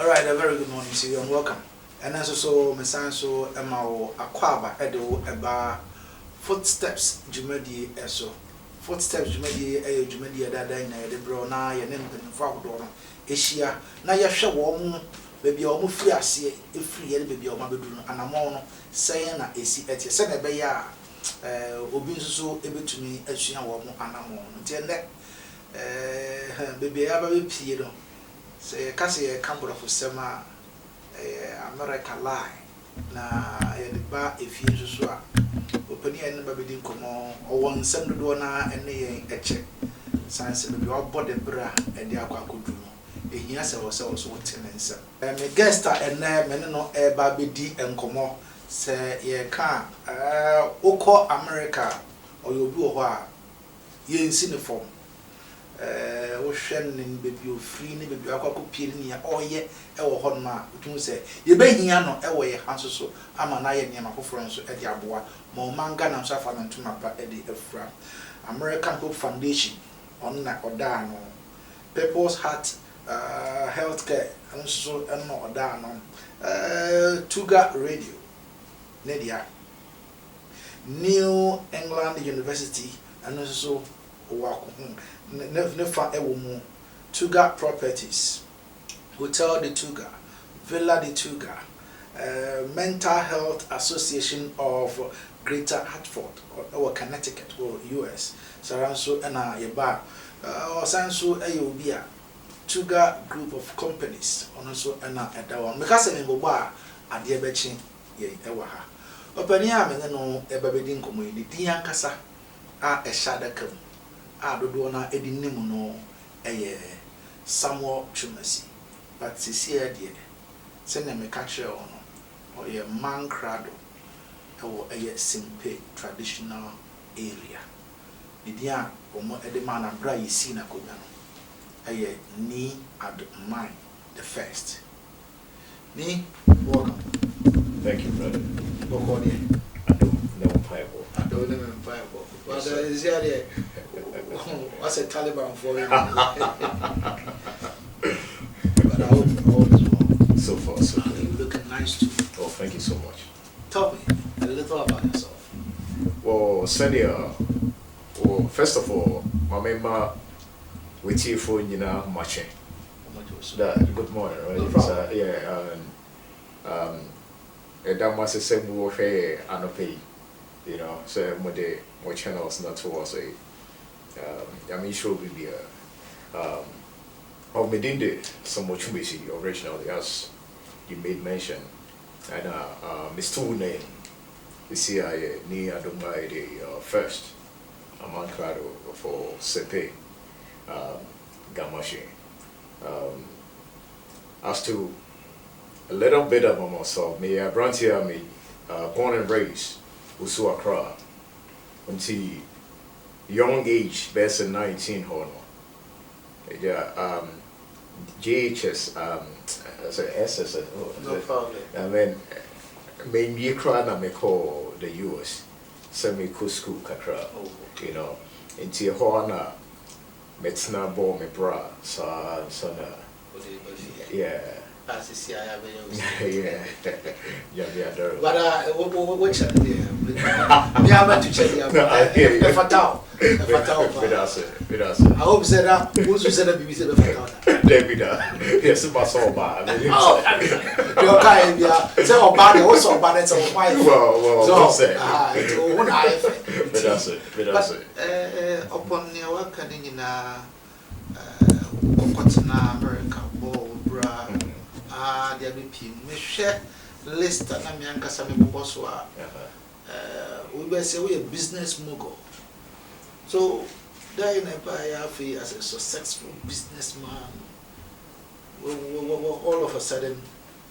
All right, a very good morning to you and welcome. And also, my son, so Emma Aquaba Edo Eba Footsteps Jumedi Eso. Footsteps Jumedi Jumedi Dada in the Brona, your name and Fragdor, Asia. Now you shall warm baby almost free as if free baby or Mabudun and a mono saying that AC at your Senate Baya Obinso able to me as you warm and a mono. Tell baby, I will be say kasi camp of sema America lie na ye ba efie so a opani en ba bedin komo o won nsem do na ene ye eche sanse be o body bra e de akwa kodu no ehia se wo se wo so tenensa me guest ene me no e ba bedi enkomo se ye ka ukọ America o yobi wo ho a ye nsi ne form wo hwen ne baby o free ne baby akwa kopie ne ya oye e wo ho ma tun se ye behia no e wo ye hanso so ama na ye niam afoforo nso e de aboa ma o manga na nso afa no ntuma pa e de afra American Hope Foundation on na oda no People's Heart Healthcare nso no oda no Tuga Radio Nedia New England University and also Nefa Ewomu Tuga Properties Hotel de Tuga Villa de Tuga Mental Health Association of Greater Hartford or Connecticut or US Saranso and Yeba or Sanso Ayobia Tuga Group of Companies also and Edawan because in Boba at the Ebechin ye Ewaha Openia Menano Ebabedin community Yankasa a Shadakam dodo na edi nemu no eye Samuel Twumasi but sisia de se na me ka kire ono o ye mankrado ewo eye simpe traditional area didia omo edi man na bra yesi na konya no eye ni admire the first ni welcome. Thank you, brother. I don't know fireball. But is there what's a Taliban for you? But I hope all is well. So far, so good. You looking nice too. Oh, thank you so much. Tell me a little about yourself. Well, Senia, well, first of all, my member with you for matching. Good morning, right? No problem. That must say we were fair and pay. You know, so my channels not towards I mean, sure will be of Medinde, some more Twumasi originally, as you made mention, and Mr. Name, the CIA, ni Adumai, the first, among Crado for Sepe, Gamashi. As to a little bit about myself, me, Brantia, me, born and raised. Also Accra until young age, best in 19 hono. Yeah, JHS so SSS. No problem. I mean, me Accra na me call the US. So me go school kakra. Oh, okay. You know, until hono metna bo me bra so na. Yeah. As the CIA, yeah, but what shall we do? We have to check the fatal. I hope said that. Who's said that BBC the fatal? David, yes, my soul bad. Your kind, yeah. So bad, also bad. It's all fine. Well, say. It's all I. That's it. Upon your work, in America, Bra. There be me share list na me ankasa me boss so we be say we a business mogul. So there in Empire fee as a successful businessman we all of a sudden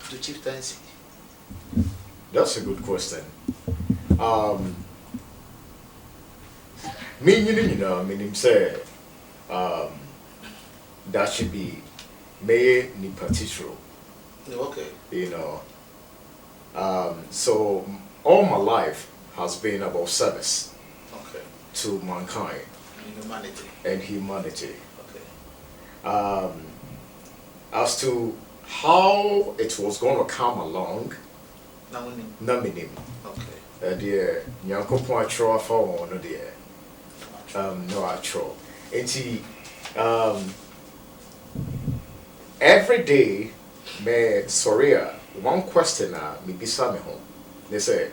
to chieftaincy. That's a good question. Meaning say that should be may ni particular. Okay. You know, so all my life has been about service. Okay. To mankind. And humanity. And humanity. Okay. As to how it was going to come along, Now we need. na minim. Okay. Dear, Yankopon atro afa won no dear. No atro. Enti every day me sorry one question me bisa me home. They say,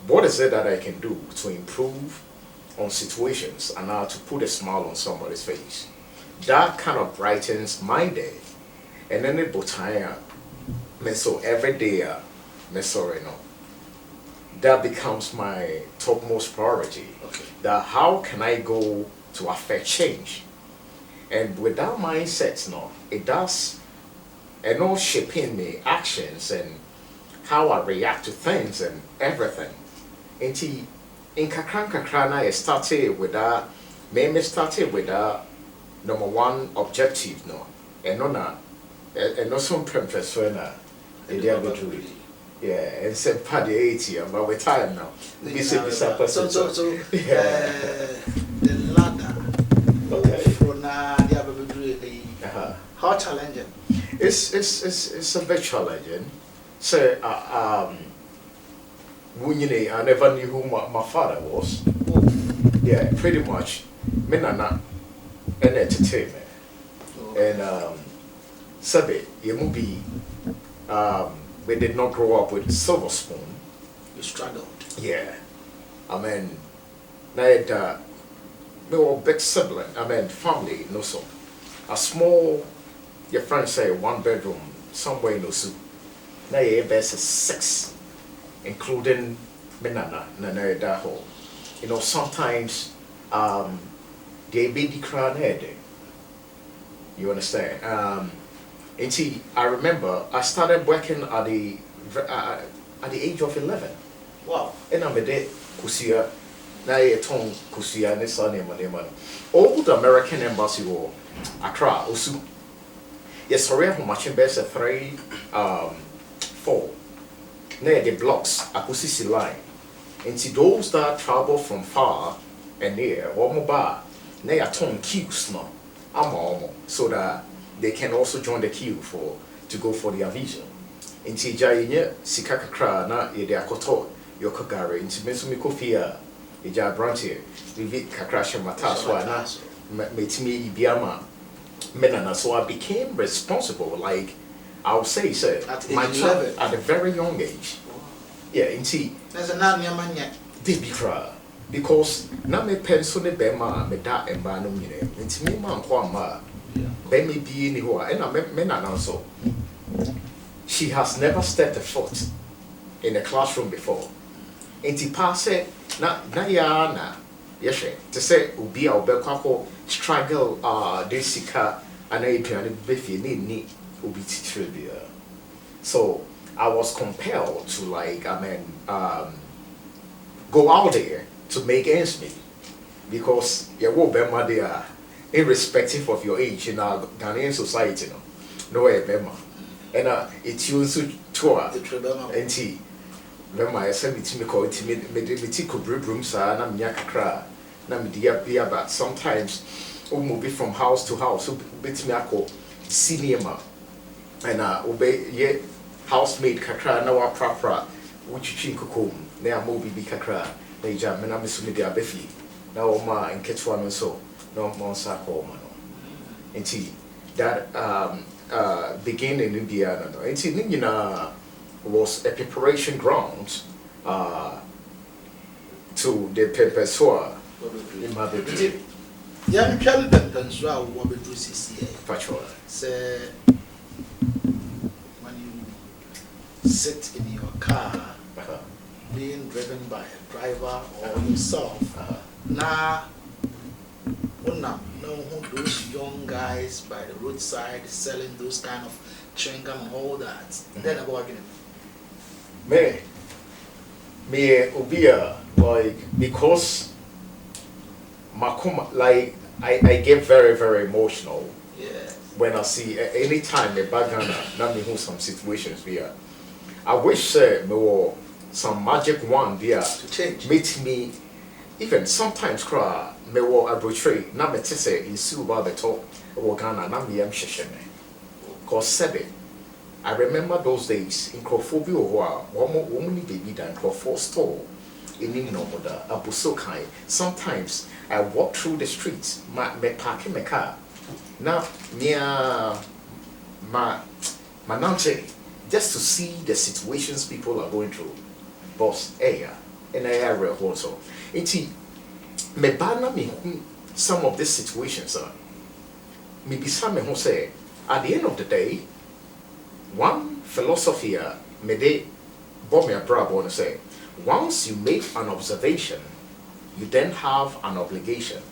what is it that I can do to improve on situations and now to put a smile on somebody's face? That kind of brightens my day. And then it botanya me so every day me sorry no. That becomes my topmost priority. Okay. That how can I go to affect change? And with that mindset, no, it does and all shaping me actions and how I react to things and everything. And in kakran I started with that, maybe started with that number one objective, no, and no some purpose for na. Yeah, and said party 80, but we're tired now. So the ladder. Okay. From the other how challenging? It's a bit challenging. So I never knew who my father was. Yeah, pretty much. Me nana an entertainment. And Sabe, you will be we did not grow up with a silver spoon. You struggled. Yeah. I mean, we were big sibling. I mean, family, no so. A small, your friends say, one bedroom, somewhere no so. Now your best is 6, including Menana, Nana that whole. You know, sometimes they be the crown head. You understand? And see, I remember I started working at the age of 11. Wow. And I'm a day kusia na ye ton kusia ne sa ne man. Old American embassy war Accra osu. Yes, sorry how much best 3 4. Na the blocks akusisi line. And see those that travel from far and near or mobile na ya ton queues no. Amo so that they can also join the queue to go for their visa. Inti jainya sika kakra na ye de akoto your kagare into Mesumi Kofia, a jar branch, Vivid Kakrasha Mataswa, Metimi Biama, Menana. So I became responsible, like I'll say, sir, at my age child 11. at a very young age. Yeah, indeed. There's a name man yet. Did be cry because now me pencil ne bema me da and banum, you know, into me man, Kwama, Bemi be in the and I menana so. She has never stepped a foot in a classroom before. Enti passe na ya na yeshe to say obi a obekwa struggle desika ana aduane befi ni obi titire bia. So I was compelled to go out there to make ends meet because you will be there irrespective of your age in our Ghanaian society no way bema and it's used to enti Remember, I said to me, call it me could room, sir, and I'm yakakra. Now, me dear, but sometimes we move from house to house, so bit me a call cinema and obey ye housemaid kakra, now our proper, which you chinko they are movie be kakra, they jam, and I'm assuming they are beefy. Now, ma and catch one and so, no more sacco, man. And tea that beginning in India, and tea, you know. Was a preparation ground to the Pepeswa in my baby. Young Charlie Pepeswa will be to CCA. Patrol. Say, when you sit in your car, being driven by a driver or yourself, now, no, those young guys by the roadside selling those kind of chewing gum and all that. Then about again. Me ubia like because like I get very very emotional. Yeah. When I see anytime the background now me some situations where I wish me were some magic wand there to change. Meet me even sometimes cry me were a betray na me say in Suba the top or Ghana na me am shesheme. Cause sebe I remember those days in Crawford, one woman baby than Crawford store in Nomoda, Abusokai. Sometimes I walk through the streets, me parking my car. Now, near my nante, just to see the situations people are going through. Boss, and I are also. It's me banner me some of these situations are. Maybe some who say, at the end of the day, one philosophy me de bomb me bravo and say, once you make an observation, you then have an obligation.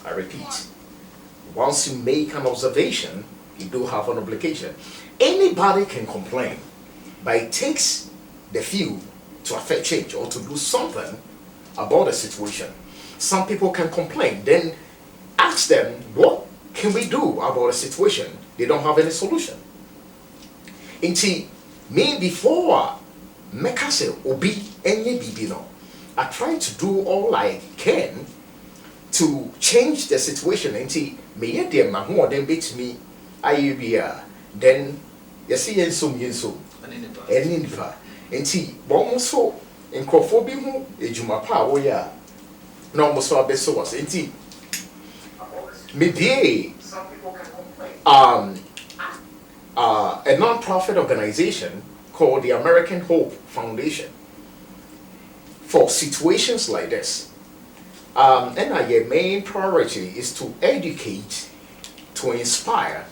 I repeat, once you make an observation, you do have an obligation. Anybody can complain, but it takes the few to affect change or to do something about the situation. Some people can complain, then ask them, what can we do about the situation? They don't have any solution. Inti, me before Mekase Obi Enye Bibino, I try to do all I can to change the situation. Inti, me yet them who then beat me, I then you see yensum any nipa. Inti, bon so in Crawford who a jumapa oh yeah. No almost so best so was inti. Maybe some people can complain. A non-profit organization called the American Hope Foundation for situations like this. And our main priority is to educate, to inspire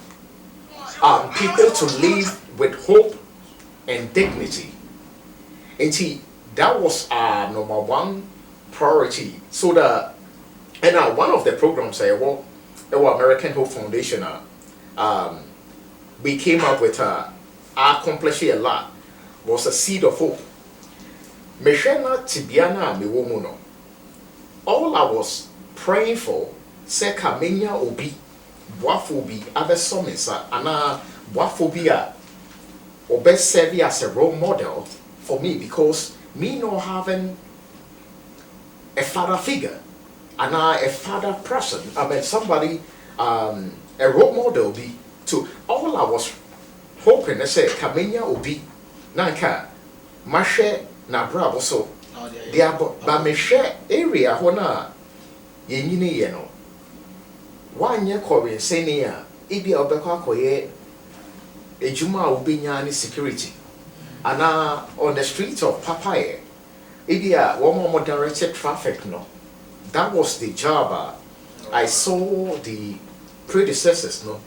people to live with hope and dignity. And see, that was our number one priority. So that, and one of the programs I work, the American Hope Foundation, we came up with accomplishing a lot, was a seed of hope. Meshena Tibiana Miwomuno. All I was praying for, se kamenya obi, wafobi, other summons, and wafobia, or best serve as a role model for me, because me not having a father figure, and a father person, I mean somebody, a role model be. To all I was hoping, I said, Kamenya Obi, Nanka, Mashe, na bravo so. They are but me share area, Hona, Yenini Yeno. 1 year Korean senior, Ibi Obeka Koye, a Juma Ubinyani security. And on the streets of Papaye, Ibia, one more directed traffic, no. That was the job. I saw the predecessors, no.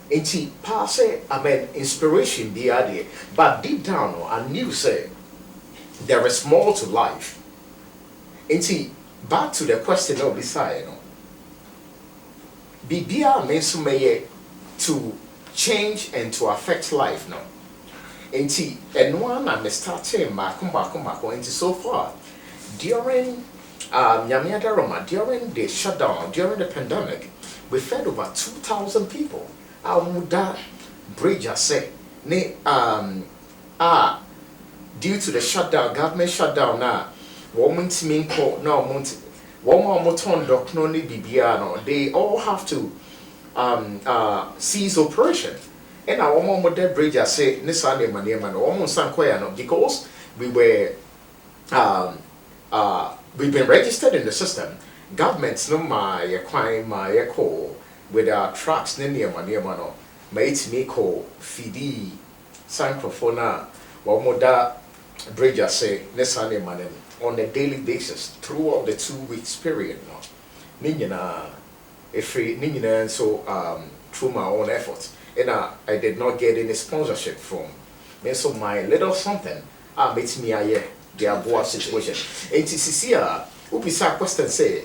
Inti passe, I mean, inspiration the idea, but deep down, I knew say there is more to life. Inti back to the question of beside, Bibia means to change and to affect life now. Inti and one I'm starting Makumba into so far during Nyamiada Roma, during the shutdown, during the pandemic, we fed over 2,000 people. That bridge I say due to the shutdown, government shutdown now, woman mean court now month one moton doc no ni bibiano, they all have to cease operation. And our one more that bridge I say Nissan man almost no, because we were we've been registered in the system. Governments no my crime my call with our trucks near no mate me call fidi sankrofona one more that bridge I say Nissan man on a daily basis throughout the 2 weeks period no Nina if Nina so through my own efforts. And I did not get any sponsorship from me, so my little something makes me a their boa situation. And TCC ubisa question say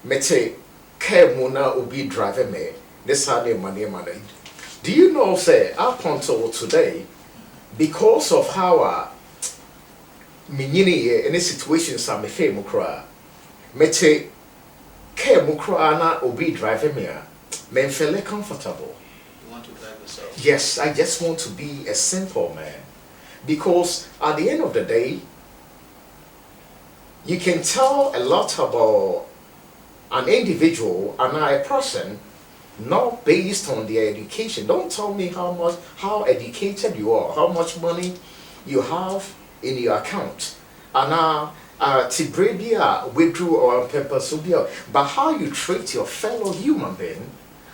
mete care muna ubi driver me this Sunday money. Do you know say up until today, because of how minyini any situations are me fame cry mete care mukra na ubi driver me men feel comfortable. You want to drive yourself? Yes, I just want to be a simple man. Because at the end of the day, you can tell a lot about an individual and a person not based on their education. Don't tell me how educated you are, how much money you have in your account. And Tibradia withdrew or purpose, but how you treat your fellow human being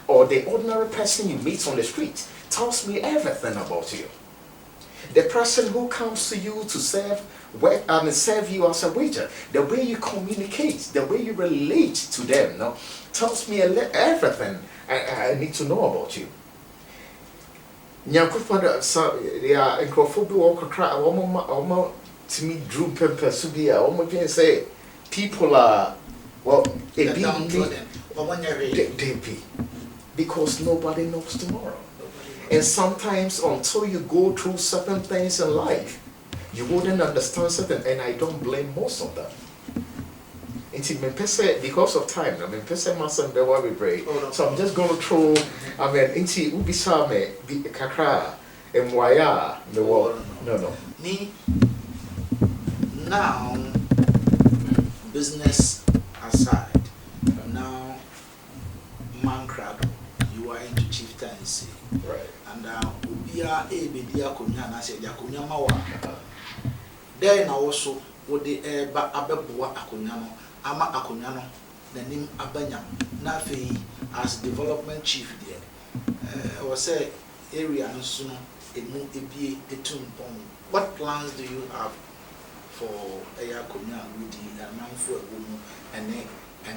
or the ordinary person you meet on the street tells me everything about you. The person who comes to you to serve you as a waiter, the way you communicate, the way you relate to them, no, tells me everything I need to know about you. Nyankopɔn sa ya nkrofo bi wo kokra omo timi drew pepper so bi a omo dwen say people are well they be because nobody knows tomorrow. And sometimes until you go through certain things in life, you wouldn't understand certain, and I don't blame most of them. Because of time, I mean, we pray. So I'm just going to throw, I mean, into Ubisame, Kakra, and Waya, the world. No. Now, business aside, now, Mankrado, you are into chieftaincy. Right. And Ubia Ebedia Kunya, and I said, Yakunya Mawa. Then also, would the Eba Ababua Akunyano. Ama Akunyano, the name Abanyam, Nafi as development chief there. Or say area no sooner a move a be a tomb. What plans do you have for Ayakunya with the amount for a woman and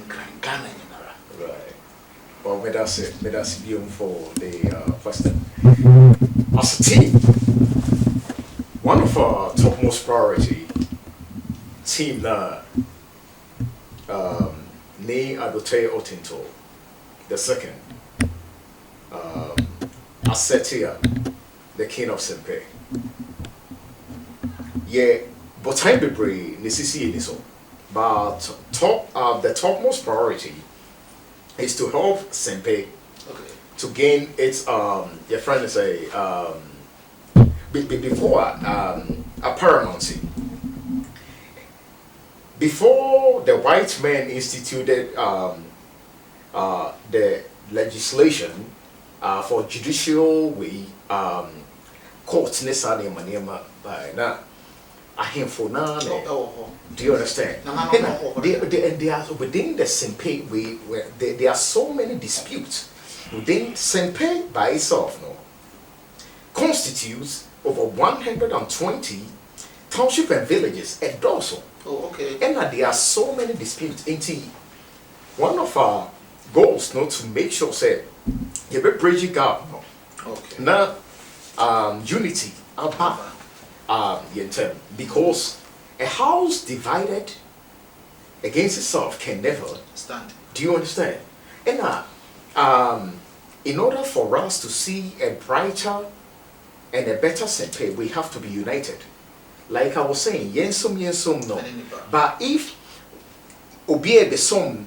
Grand Ghana in Ara? Right. Well, that's it. That's beautiful for the question. As a team, one of our topmost priority team now. Ne Adote Otinto, the second, Asetia, the king of Sempe. Yeah, but time be brave, Nisisi Niso. But the topmost priority is to help Sempe to gain its your friend is before a paramountcy. Before the white men instituted the legislation for judicial courts, do you understand? They are within the Sempe way where there are so many disputes within Sempe by itself. No, constitutes over 120 township and villages at Dawson. Oh, okay. And there are so many disputes. One of our goals, to make sure, say, you be bridging gap. Okay. Now, unity, because a house divided against itself can never stand. Do you understand? And in order for us to see a brighter and a better Sempe, we have to be united. Like I was saying, yensum no. But if Obie besom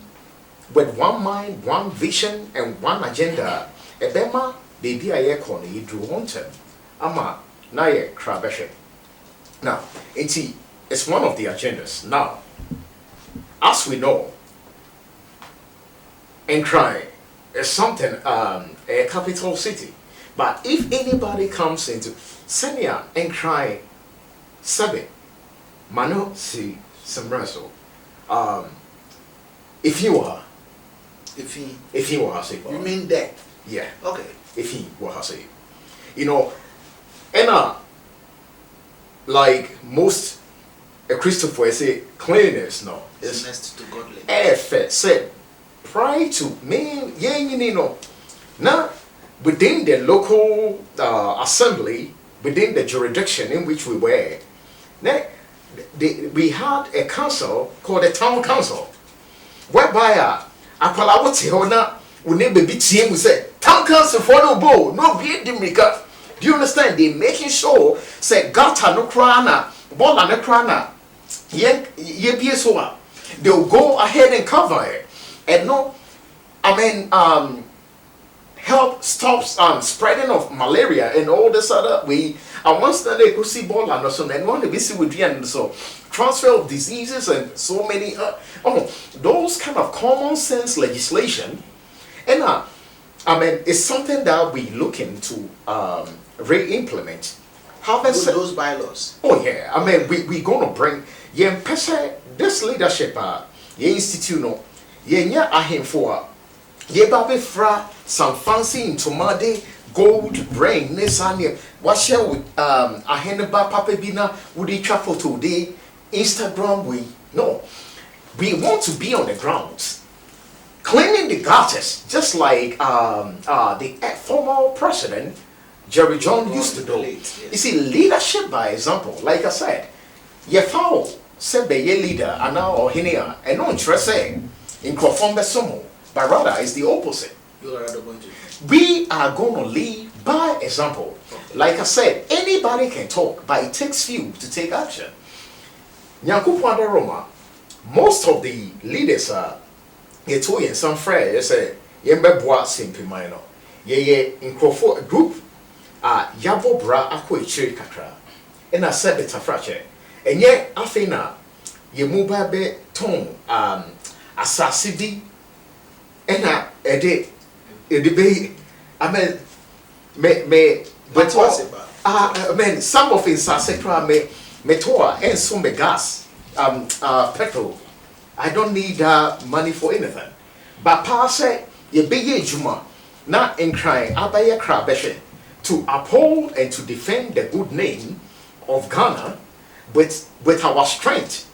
with one mind, one vision, and one agenda, ebema baby aye corner you drew on term. Ama na ye crabeshe. Now, it's one of the agendas. Now, as we know, Accra is something a capital city. But if anybody comes into Senia Accra Sabe, Mano si Sambraso. If you were say, you mean that? Yeah. Okay. If he were say, and like most Christopher say, cleanliness no. It's next to godliness. Said prior to me, now within the local assembly, within the jurisdiction in which we were. We had a council called the town council, whereby we say town council for no bow, no be dimika. Do you understand? They making sure say gata no crana, bola no crana, ye so they'll go ahead and cover it, and no, help stops spreading of malaria and all this other way. And once that they could see ball and so and one we see with the end so transfer of diseases and so many those kind of common sense legislation and I mean, it's something that we looking to re-implement. Having said those bylaws. Oh yeah, I mean, we gonna bring this leadership. Yeah, institute no. Yeah, ahem for. Yeah, baby fra some fancy into Made gold ring. This and what shall we aheneba papa bina would it travel today? Instagram we no. We want to be on the grounds, cleaning the gutters, just like the former president Jerry John used to do. Yes. You see, leadership by example. Like I said, you foul said be a leader and now or hinia and no interest in conform the but rather it's the opposite. You are going to. We are going to lead by example. Like I said, anybody can talk, but it takes few to take action. Nyankopon Roma, most of the leaders are you told in some phrase, you say, Yembe bois simple minor. Ye in Crawford group, Yabo bra akwe chiri kakra. And I said it a fracture. And yet, I think now, ye mobile be tone, assassidi, and a day, I mean, but what I mean, some of his sector me toa and some me gas, petrol. I don't need money for anything. But pa say ye be ye juma, not in crying abaya krabeshe to uphold and to defend the good name of Ghana with our strength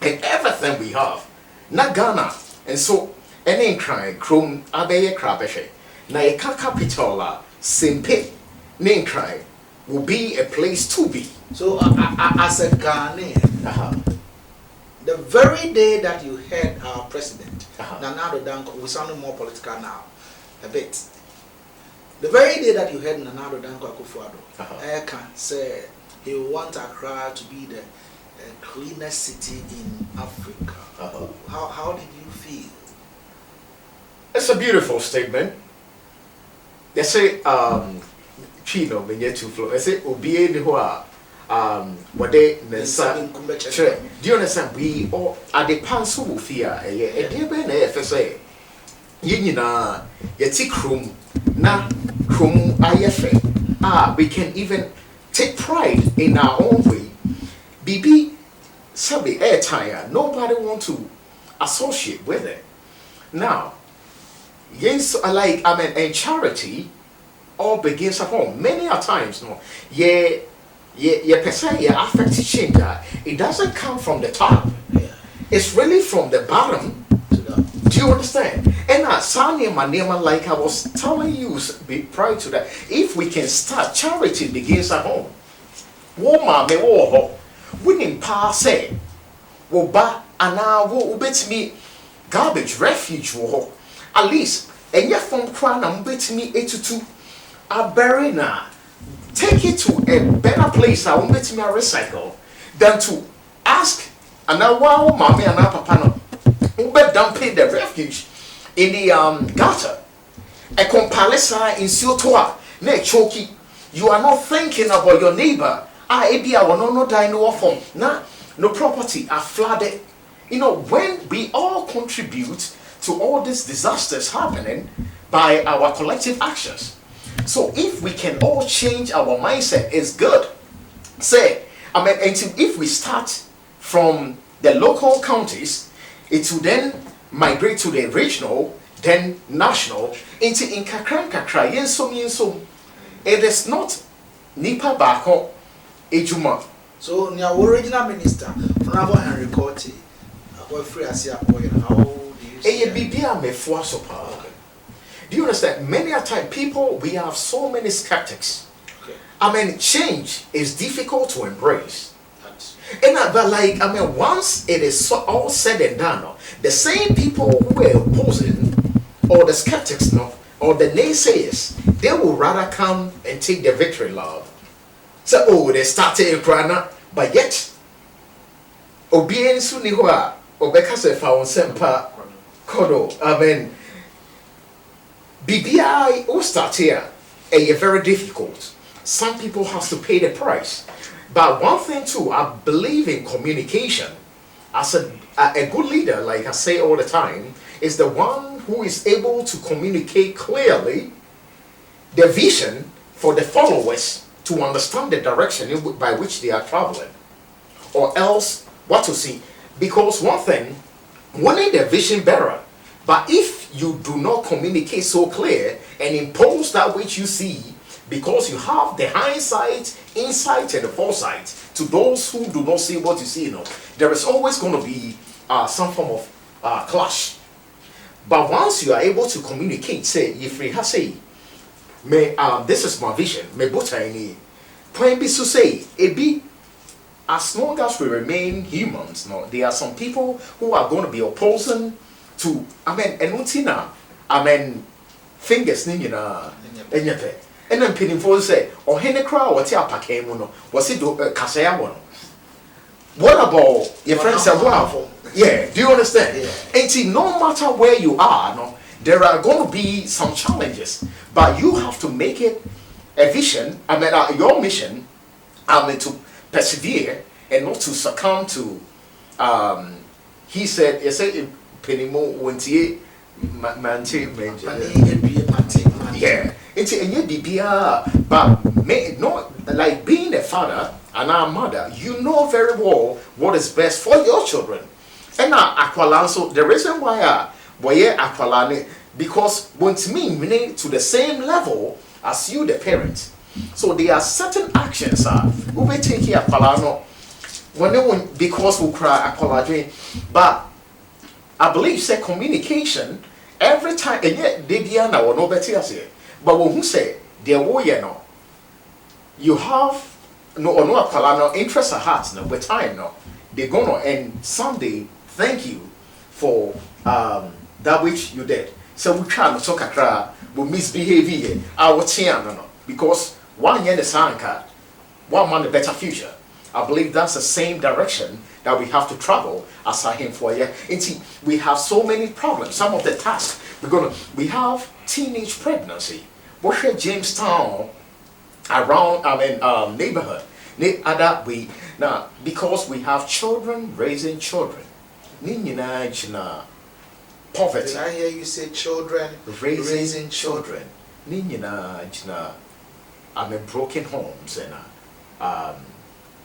and everything we have. Not Ghana. And so any crying chrome abaya krabeshe. Na ye capital simpe name crying will be a place to be. So as a Ghanaian, the very day that you heard our president, Nana Danko, we sound more political now, a bit. The very day that you heard Nana Danko Akufo-Addo, I can say he want Accra to be the cleanest city in Africa. How did you feel? It's a beautiful statement. They say, Chino, when you're too flow, they say, Obie the Hoa. What they do you understand? We all are the pants who fear a dear Ben FSA. Yinina, Yeti Krum, na Krum IFA. We can even take pride in our own way. BB Sabi airtire, nobody want to associate with it. Now, yes, like I mean, and charity all begins at home. Many a times, no, person affect change. It doesn't come from the top. It's really from the bottom. Do you understand? And Sanya Manema, like I was telling you prior to that, if we can start, charity begins at home. Woma me wo wouldn't pass say woba ana wo ubetimi garbage refuge wo at least enya from kra na mbetimi etutu abere na take it to a better place I won't betimi recycle than to ask ana wow mama ana papa no ube dump the refuge in the gutter a compalesa in Siotoa ne choki. You are not thinking about your neighbor. Ebi I will not die no form. Nah, no property are flooded. You know, when we all contribute to all these disasters happening by our collective actions. So if we can all change our mindset, it's good. Say, I mean, if we start from the local counties, it will then migrate to the regional, then national, into in kakra, yenso. It is not nipa bako ejuma. So now original minister, Honorable Henry Quartey, free Asia, how do you say? Do you understand? Many a time people we have so many skeptics. Okay. I mean, change is difficult to embrace. But like I mean, once it is all said and done, the same people who were opposing, or the skeptics, or the naysayers, they will rather come and take the victory love. So, oh, they started in Krana, but yet, Obien Suniwa, Obekase found Sempa Kodo, I mean, BBI will start here, and very difficult. Some people have to pay the price. But one thing too, I believe in communication. As a good leader, like I say all the time, is the one who is able to communicate clearly the vision for the followers to understand the direction by which they are traveling, or else what to see. Because one thing, winning the vision bearer, but if you do not communicate so clear and impose that which you see, because you have the hindsight, insight, and the foresight to those who do not see what you see, there is always going to be some form of clash. But once you are able to communicate, say, if we have say, this is my vision, me buta any, point be to say, it be, as long as we remain humans, there are some people who are going to be opposing to, fingers ni nyina enyepe. And then penny for say, or Henry Quartey, what ya pakemo was it kasaya one? What about your friends are wow? Yeah, do you understand? Yeah. And no matter where you are, there are going to be some challenges, but you have to make it a vision. Your mission, to persevere and not to succumb to. He said, "You say penny more when tie yeah." It's but not like being a father and a mother, you know very well what is best for your children. And now aqualanso, the reason why aqualane, because once me to the same level as you, the parent. So there are certain actions we will take here aqualano when they won't, because we cry aqualane. But I believe say communication every time, and yet they be now no better say. But when who say there you have no interest at heart with time they're gonna and someday thank you for that which you did. So we can't talk Accra, we misbehave here. Our because one year the sign card, one man a better future. I believe that's the same direction that we have to travel as I him for you. And we have so many problems. Some of the tasks we have teenage pregnancy. What's Jamestown around neighborhood? Other we now because we have children raising children. Poverty. Did I hear you say children raising children? Broken homes and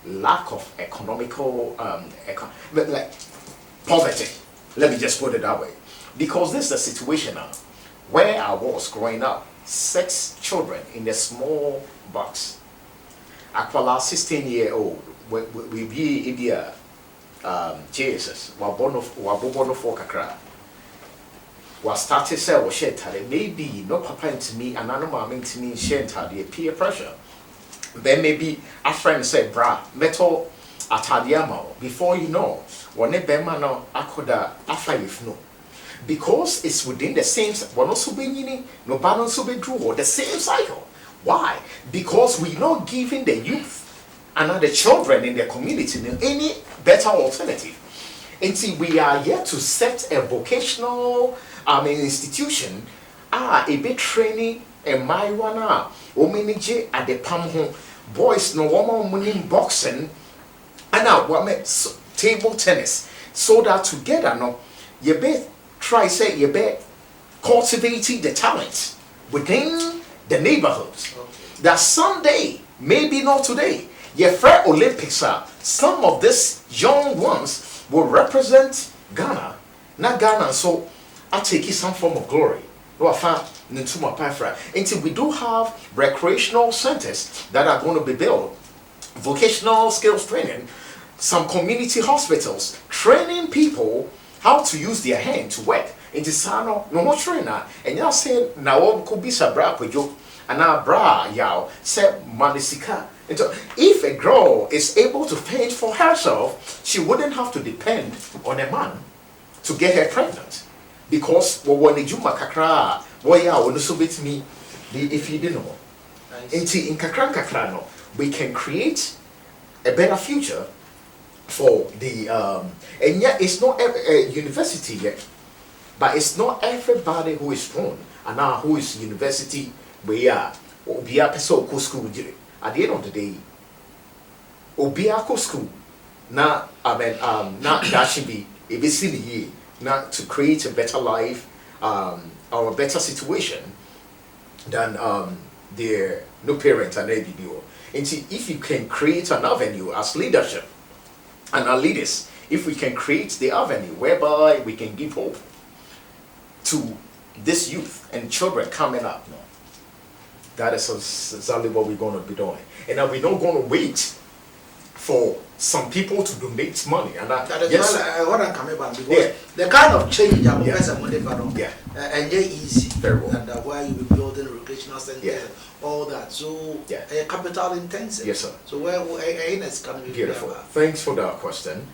lack of economical like poverty. Let me just put it that way. Because this is the situation now where I was growing up. 6 children in a small box. Aquala 16-year-old we be India Jesus wabono for kakra was started say was share maybe no papa to me and no mama to me share the peer pressure. Then maybe a friend said bra metal atadiama before you know one bema no akoda afa if no. Because it's within the same, we're not so no balance so the same cycle. Why? Because we're not giving the youth and the children in the community any better alternative. And see, we are yet to set a vocational institution, a bit training and marijuana, omenije at the palm home, boys no woman boxing, and now table tennis, so that together you bet. Try say you bet cultivating the talent within the neighborhoods. Okay. That someday, maybe not today, your fair Olympics some of these young ones will represent Ghana, not Ghana. So I take it some form of glory. Until we do have recreational centers that are going to be built, vocational skills training, some community hospitals training people how to use their hand to work. In the sano, no more trainer, and y'all say now could be sabra jo and now bra yaw said manisika. If a girl is able to fend for herself, she wouldn't have to depend on a man to get her pregnant. Because when the Juma Kakra, boy, I will so bit me if you didn't know. In Kakra no, we can create a better future for the and yet it's not a university yet, but it's not everybody who is thrown and now who is university where obia person go school at the end of the day obia go school now na that should be a busy year now to create a better life our better situation than their no parent and ABBO. And see, if you can create an avenue as leadership and our leaders, if we can create the avenue whereby we can give hope to this youth and children coming up, no, that is exactly what we're going to be doing. And now we're not going to wait for some people to donate money. And that is yes, what I'm coming back, because the kind of change I'm yeah, and easy. very well. And why you be building a recreational center, all that. So capital intensive. Yes, sir. So where it's going to be beautiful. Thanks for that question.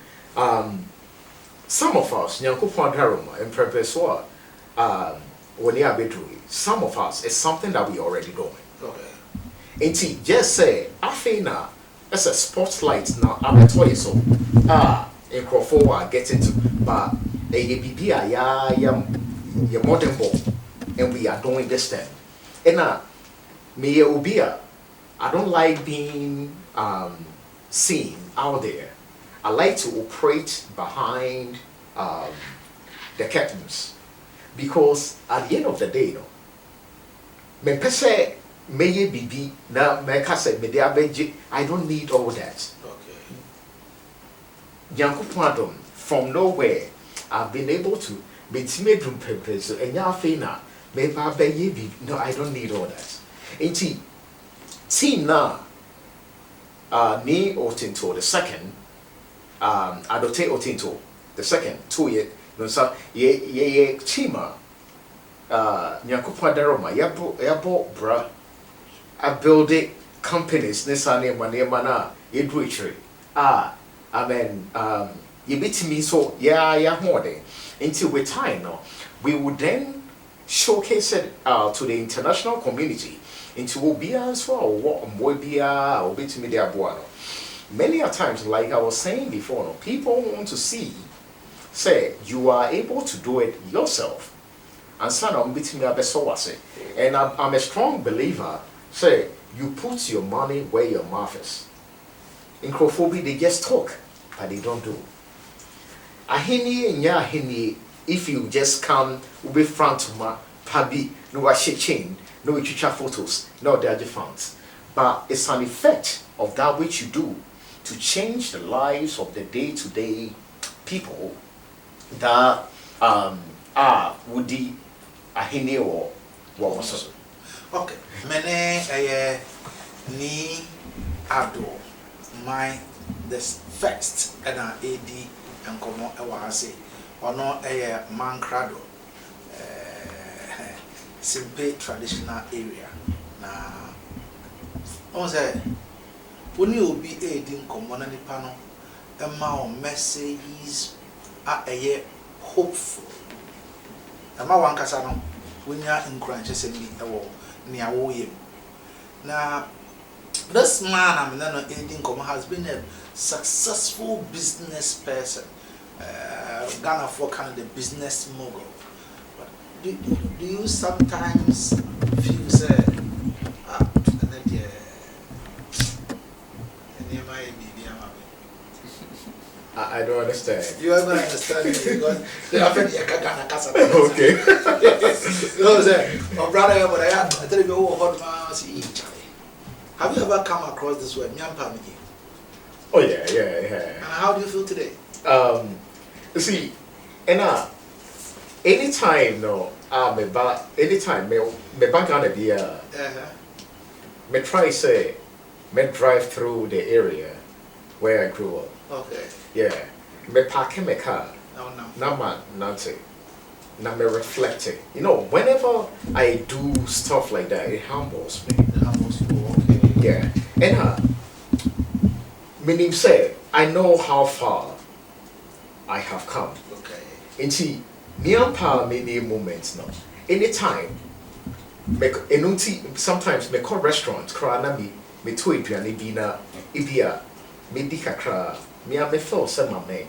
Some of us, Nyankopon Daruma, and purpose when you are doing some of us, it's something that we already doing. Okay. And see, just say, I think now, as a spotlight now, I'm a toy so. In Crawford, get into, but a BB, ya modern ball, and we are doing this thing. And now, me ubia, I don't like being seen out there. I like to operate behind the curtains, because at the end of the day, you know, me pese meye bibi na me kase me de abeje, I don't need all that. Okay. Yankopon from nowhere, I've been able to betime drum pepe so enya afi na me ba beye bibi. No, I don't need all that. Enti team na ni Otinto the second, Adote Otinto the second 2 year no sa ye chima Nyankopon Daroma yabo bra a building companies nesane mana yedruitre amen ye bitimi so ya hode until with time no we would then showcase it to the international community into obia so what bia obitimi de aboa no. Many a times, like I was saying before, no, people want to see, say, you are able to do it yourself. And son, I'm beating me up and I'm a strong believer, say, you put your money where your mouth is. In Crawford, they just talk, but they don't do. Ahini and ahini, if you just come be front to my pabi, no wash chain, no picture photos, no dodgy funds. But it's an effect of that which you do to change the lives of the day-to-day people that are woody ahine or what was it? Okay. Mene ni ado my this first and AD and come ewase ono mankrado simple traditional area na on say when you be aiding common nipa no ema messages are hopeful ema wan kasa no wonya encourage say me ewo nia wo yem na this man I'm not aiding common has been a successful business person. Ghana for kind of the business mogul. But do you sometimes feel say I don't understand. You are going to understand it because they are very Ghana casa. Okay. No, sir. My brother, but I tell you, what have you ever come across this word, Nyampa? Oh yeah. And how do you feel today? See, and anytime no, anytime me back on the me try say me drive through the area where I grew up. Okay. Yeah, me park my car. No. Now nothing. Now me reflecting. You know, whenever I do stuff like that, it humbles me. It humbles you. Okay. Yeah, and meaning say I know how far I have come. Okay. And see, many moments now. Anytime, sometimes me call restaurants, crana me to aduane bi na ibia me di kakra me feel say my man.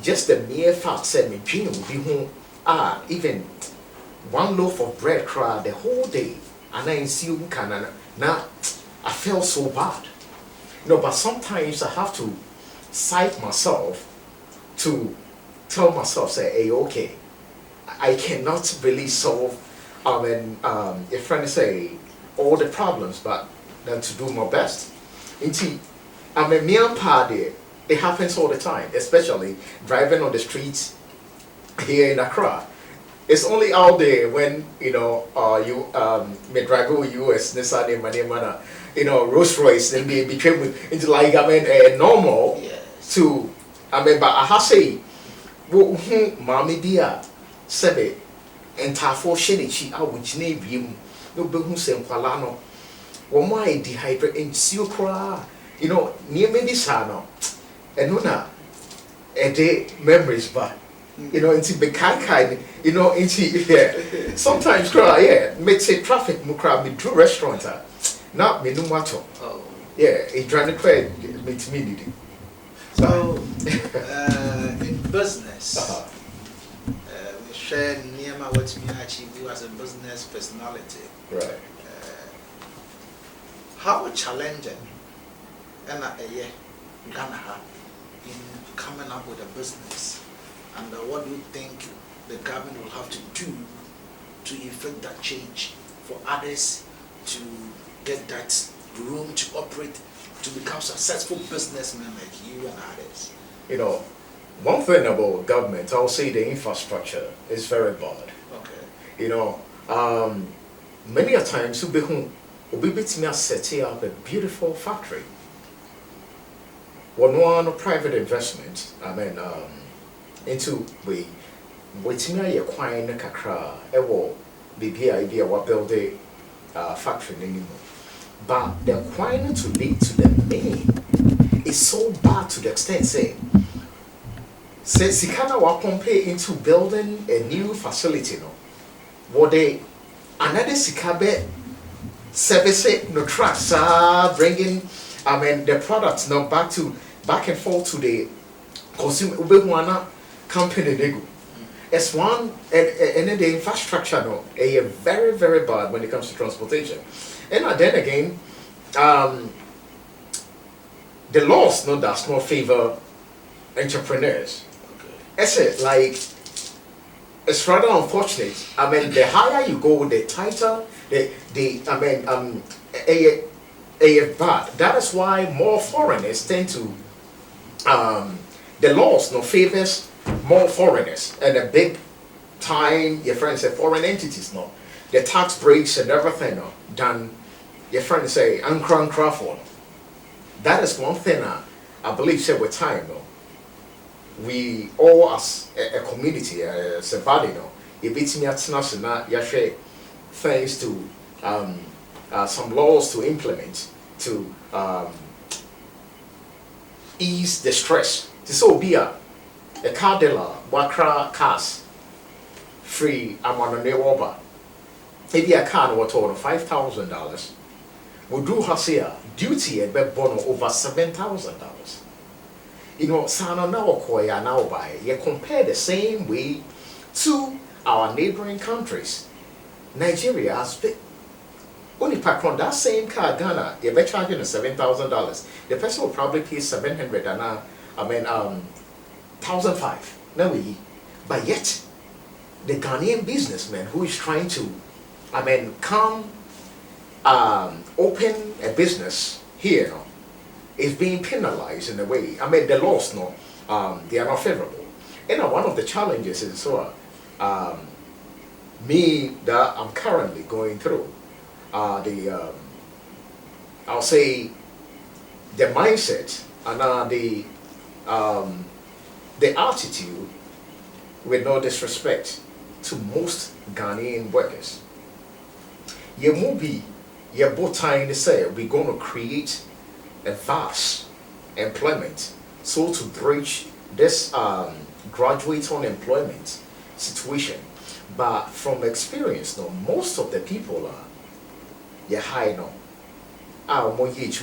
Just the mere fact say me dream will be home even one loaf of bread cry the whole day and I see you can now I felt so bad. No, but sometimes I have to psych myself to tell myself, say, hey, okay, I cannot really solve, a friend say, all the problems, but then to do my best. Indeed, I'm a mere party. It happens all the time, especially driving on the streets here in Accra. It's only out there when you may drive over US Nissan Manimana, Rolls Royce, and they became into like normal to but I have say mommy dear sebe and tafo shenichi I would name him no behu sem kwalano one why dehydrate and seal cry near maybe sano and nuna a day memories but into be kind, into sometimes cry, makes it traffic mukra me drew restaurant not me no matter. Oh. Yeah, it trying to quite makes me. So in business, we share near what we achieve you as a business personality. Right. How challenging and Ghana in coming up with a business? And what do you think the government will have to do to effect that change for others to get that room to operate, to become successful businessmen like you and others? One thing about government, I'll say the infrastructure is very bad. Okay. Many a times we set up a beautiful factory. One private investment, into we waiting a quine kakra ewo bibi idea what build a factory anymore. But the quine to lead to the main is so bad to the extent say Sikana wa pompe into building a new facility what they another sikabe service no trucks bringing the products now back and forth to the consumer company nego. As one and the infrastructure very very bad when it comes to transportation. And then again, the laws does not favor entrepreneurs. Okay. It's rather unfortunate. The higher you go, the tighter bad. That is why more foreigners tend to the laws favors more foreigners and a big time your friends say foreign entities the tax breaks and everything done your friends say Accra for. That is one thing I believe say with time we all as a community as a body it beats me at national share thanks to some laws to implement to ease the stress. So be a car dealer, Wakra cars, free, I'm on a new Uber. Maybe a car what over $5,000. We do have here duty at Bebono over $7,000. Sana now koya now buy. You compare the same way to our neighboring countries. Nigeria has been only pack on that same car, Ghana, you may charge $7,000. The person will probably pay $700 and $1,500. No way. But yet, the Ghanaian businessman who is trying to, come open a business here, is being penalized in a way. The laws, they are not favorable. And one of the challenges is me that I'm currently going through. I'll say the mindset and the attitude, with no disrespect to most Ghanaian workers. You movie, you're both trying to say we're going to create a vast employment so to bridge this graduate unemployment situation. But from experience, most of the people are high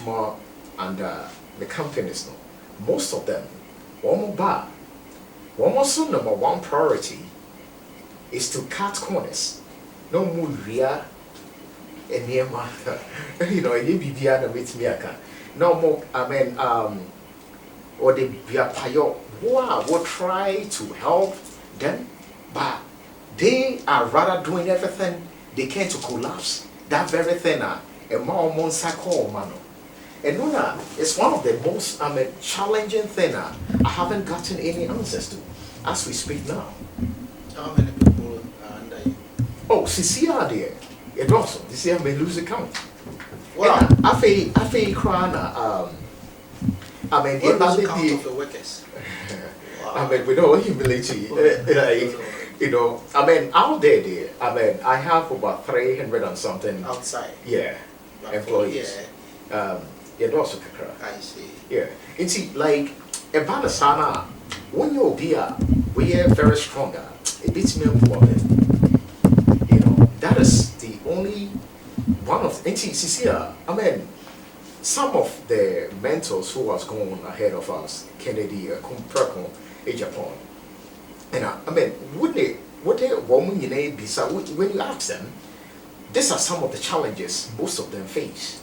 more and the companies most of them number one priority is to cut corners. No more real and near no more or the will try to help them, but they are rather doing everything they can to collapse that very thing. A more mano. And Nuna, it's one of the most challenging thing I haven't gotten any answers to as we speak now. How many people are under you? Oh, Cecilia there. It also. This year may lose the count. Wow. I feel crying. I mean, What is the count of the workers? Wow. I mean, with all humility, you know, I mean, out there, I mean, I have about 300 and something. Outside? Yeah, employees. Yeah. It also Accra. I see. Yeah. And see, like, a banasana, when you're here, we are very stronger. It beats me up. You know, that is the only one of, and see, I mean, some of the mentors who was going ahead of us, Kennedy, Kumprako, Japan, and I mean, would they woman be so when you ask them, these are some of the challenges most of them face.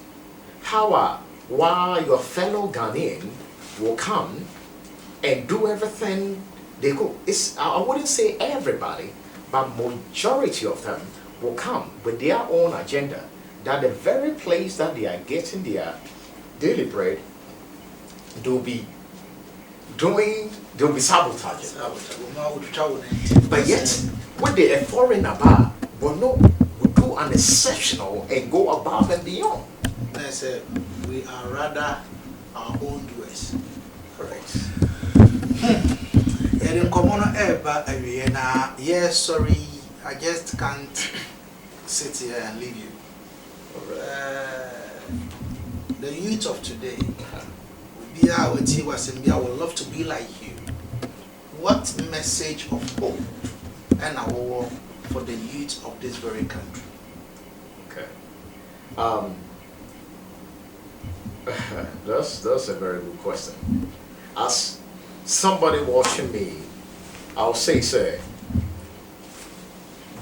How while your fellow Ghanaian will come and do everything they go, I wouldn't say everybody, but majority of them will come with their own agenda. That the very place that they are getting their daily bread, they'll be sabotaging. But yet, what they are foreign about will do an exceptional and go above and beyond. I said, we are rather our own doers. Correct. In common yes, sorry, I just can't sit here and leave you. The youth of today, I would love to be like you. What message of hope and our for the youth of this very country? Okay. That's a very good question. As somebody watching me, I'll say, sir,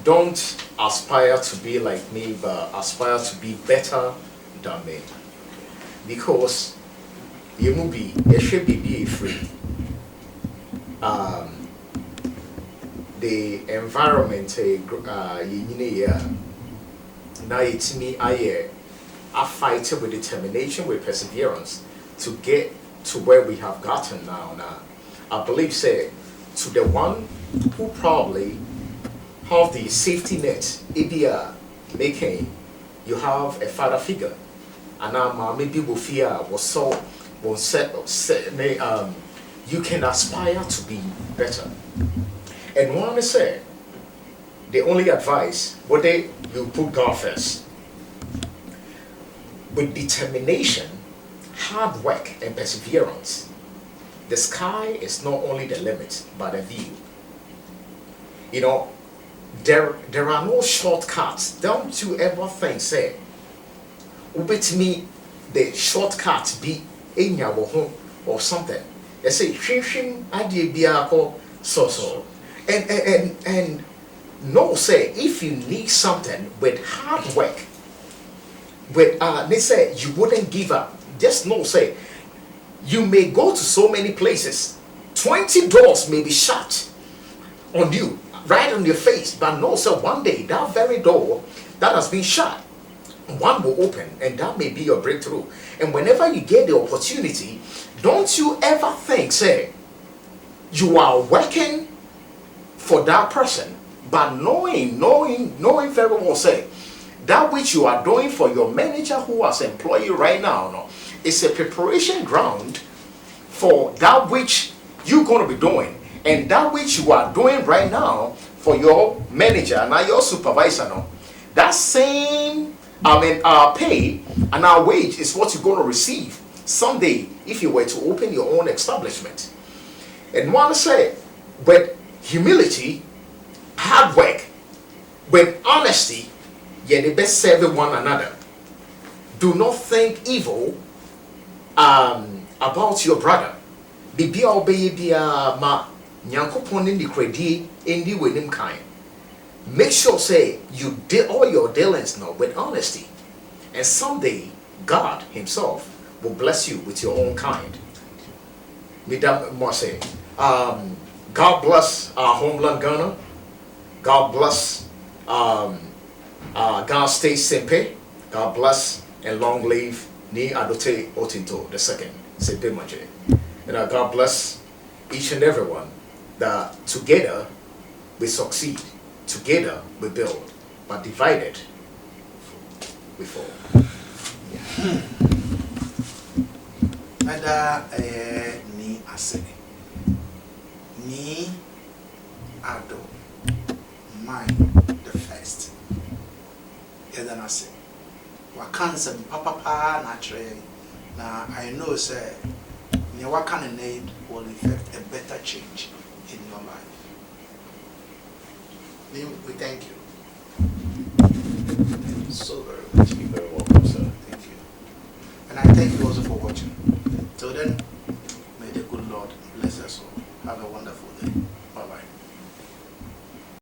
don't aspire to be like me, but aspire to be better than me. Because you should be free. The environment, now it's me, I fight with determination, with perseverance to get to where we have gotten now. I believe, say, to the one who probably have the safety net, making you have a father figure, and maybe will fear was so you can aspire to be better. And one I say, the only advice, but you put God first. With determination, hard work, and perseverance, the sky is not only the limit, but the view. You know, there are no shortcuts. Don't you ever think, say, ubet me the shortcut be in your home or something. They say, shing idea be so. And no, say, if you need something with hard work, but they say you wouldn't give up. Just know, say, you may go to so many places. 20 doors may be shut on you, right on your face. But no, sir, one day, that very door that has been shut, one will open, and that may be your breakthrough. And whenever you get the opportunity, don't you ever think, say, you are working for that person, but knowing very well, say, that which you are doing for your manager who has employed you right now, is a preparation ground for that which you're going to be doing, and that which you are doing right now for your manager and your supervisor. That same, our pay and our wage is what you're going to receive someday if you were to open your own establishment. And one say, with humility, hard work, with honesty, yet the best serve one another. Do not think evil about your brother. Bibi obey ma nyankopon in the credit in the winning kind. Make sure, say, you did all your dealings now with honesty, and someday God Himself will bless you with your own kind. God bless our homeland Ghana. God bless. God stay simple. God bless and long live Ni Adote Otinto the second. Simple Maje. And God bless each and everyone that together we succeed. Together we build. But divided we fall. Mada ni ase ni ado mine the first yada na ase wakansa papa na tre na I know say ne wakan name will effect a better change in your life. We thank you.